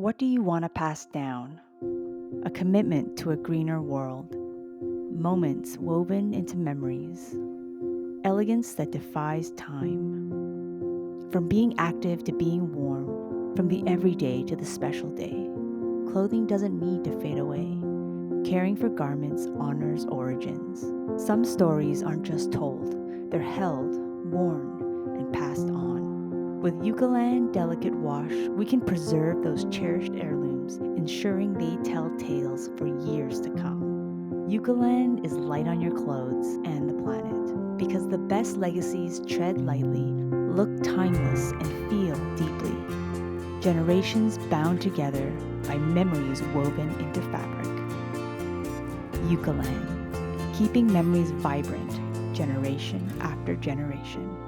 What do you want to pass down? A commitment to a greener world. Moments woven into memories. Elegance that defies time. From being active to being warm. From the everyday to the special day. Clothing doesn't need to fade away. Caring for garments honors origins. Some stories aren't just told, they're held, worn, and passed on. With Eucalan delicate wash, we can preserve those cherished heirlooms, ensuring they tell tales for years to come. Eucalan is light on your clothes and the planet, because the best legacies tread lightly, look timeless, and feel deeply. Generations bound together by memories woven into fabric. Eucalan, keeping memories vibrant generation after generation.